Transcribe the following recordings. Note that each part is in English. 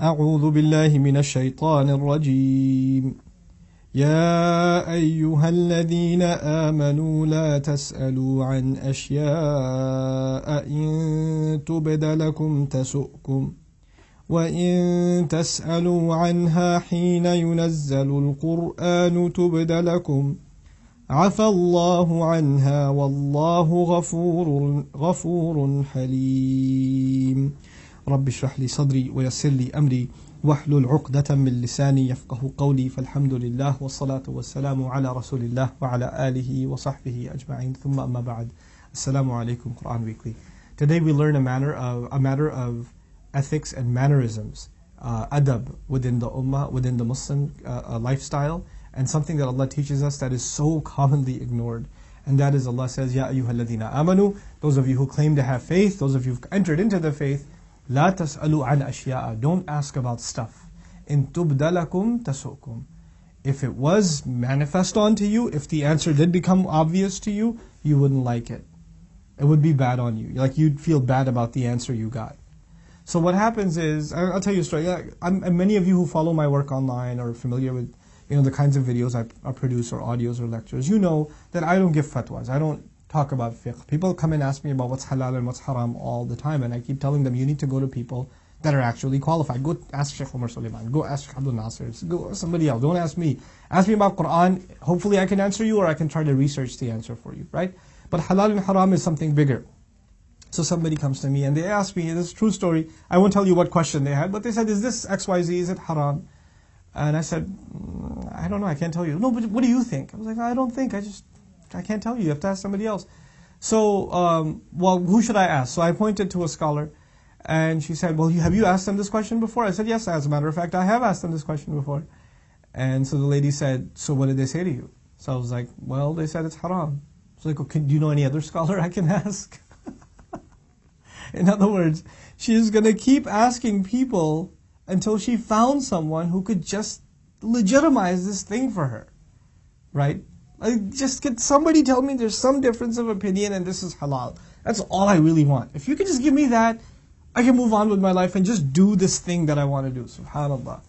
أعوذ بالله من الشيطان الرجيم يا أيها الذين آمنوا لا تسألوا عن أشياء إن تبد لكم تسؤكم وإن تسألوا عنها حين ينزل القرآن تبد لكم عفى الله عنها والله غفور حليم رب اشرح لي صدري ويسر لي أمري واحلل عقدة من لساني يفقه قولي فالحمد لله والصلاة والسلام على رسول الله وعلى آله وصحبه أجمعين ثم أما بعد Assalamu alaikum Quran Weekly. Today we learn a matter of ethics and mannerisms, adab within the ummah, within the Muslim lifestyle, and something that Allah teaches us that is so commonly ignored. And that is Allah says, Ya ayyuhalladhina amanu, those of you who claim to have faith, those of you who've entered into the faith, La tas'alu an ashya'a, don't ask about stuff. In tubdalakum tasukum. If it was manifest onto you, if the answer did become obvious to you, you wouldn't like it. It would be bad on you. Like you'd feel bad about the answer you got. So what happens is, I'll tell you a story. Many of you who follow my work online or are familiar with the kinds of videos I produce or audios or lectures, you know that I don't give fatwas. I don't talk about fiqh. People come and ask me about what's halal and what's haram all the time, and I keep telling them you need to go to people that are actually qualified. Go ask Sheikh Umar Suleiman, go ask Abdul Nasir, go ask somebody else, don't ask me. Ask me about Quran, hopefully I can answer you or I can try to research the answer for you, right? But halal and haram is something bigger. So somebody comes to me and they ask me, this is a true story, I won't tell you what question they had, but they said, is this XYZ, is it haram? And I said, I don't know, I can't tell you. No, but what do you think? I was like, I don't think, I can't tell you, you have to ask somebody else. So, well, who should I ask? So I pointed to a scholar, and she said, well, have you asked them this question before? I said, yes, as a matter of fact, I have asked them this question before. And so the lady said, so what did they say to you? So I was like, well, they said it's haram. She's like, okay, do you know any other scholar I can ask? In other words, she's going to keep asking people until she found someone who could just legitimize this thing for her, right? Like, just get somebody tell me there's some difference of opinion and this is halal. That's all I really want. If you could just give me that, I can move on with my life and just do this thing that I want to do. Subhanallah.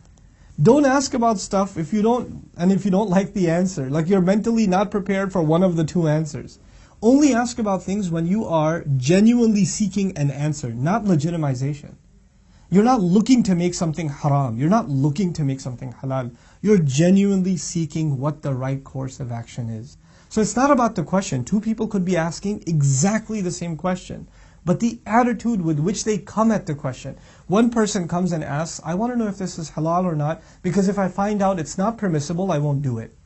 Don't ask about stuff if you don't like the answer. Like you're mentally not prepared for one of the two answers. Only ask about things when you are genuinely seeking an answer, not legitimization. You're not looking to make something haram. You're not looking to make something halal. You're genuinely seeking what the right course of action is. So it's not about the question. Two people could be asking exactly the same question, but the attitude with which they come at the question. One person comes and asks, I want to know if this is halal or not, because if I find out it's not permissible, I won't do it.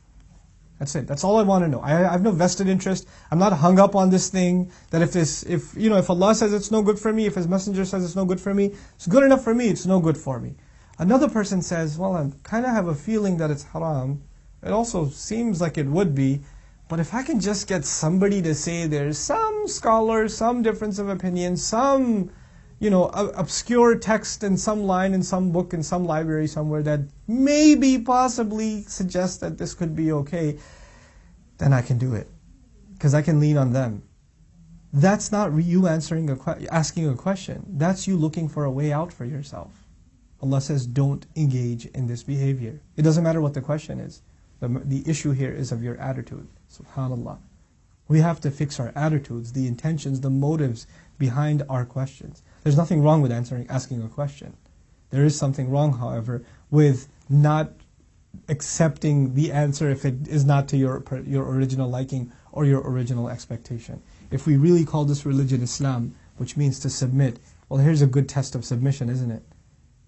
That's it. That's all I want to know. I have no vested interest. I'm not hung up on this thing that if Allah says it's no good for me, if His Messenger says it's no good for me, it's good enough for me, it's no good for me. Another person says, well, I kind of have a feeling that it's haram. It also seems like it would be. But if I can just get somebody to say there's some scholar, some difference of opinion, some obscure text in some line in some book in some library somewhere that maybe possibly suggests that this could be okay, then I can do it. Because I can lean on them. That's not you asking a question. That's you looking for a way out for yourself. Allah says, don't engage in this behavior. It doesn't matter what the question is. The issue here is of your attitude. Subhanallah. We have to fix our attitudes, the intentions, the motives behind our questions. There's nothing wrong with asking a question. There is something wrong, however, with not accepting the answer if it is not to your original liking or your original expectation. If we really call this religion Islam, which means to submit, well, here's a good test of submission, isn't it?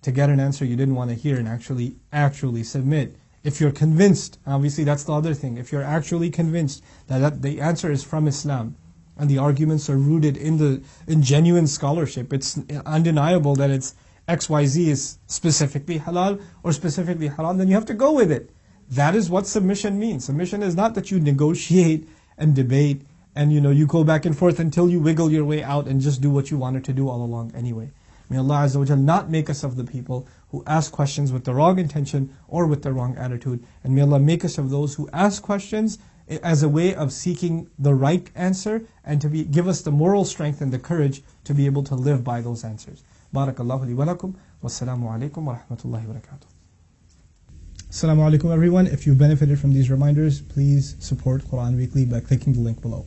To get an answer you didn't want to hear and actually submit. If you're convinced, obviously that's the other thing, if you're actually convinced that the answer is from Islam, and the arguments are rooted in genuine scholarship, it's undeniable that it's XYZ is specifically halal or specifically haram, then you have to go with it. That is what submission means. Submission is not that you negotiate and debate and you go back and forth until you wiggle your way out and just do what you wanted to do all along anyway. May Allah Azza wa Jal not make us of the people who ask questions with the wrong intention or with the wrong attitude. And may Allah make us of those who ask questions as a way of seeking the right answer and to give us the moral strength and the courage to be able to live by those answers. Barakallahu li wa lakum. Wassalamu alaikum wa rahmatullahi wa barakatuh. Assalamu alaikum everyone. If you've benefited from these reminders, please support Quran Weekly by clicking the link below.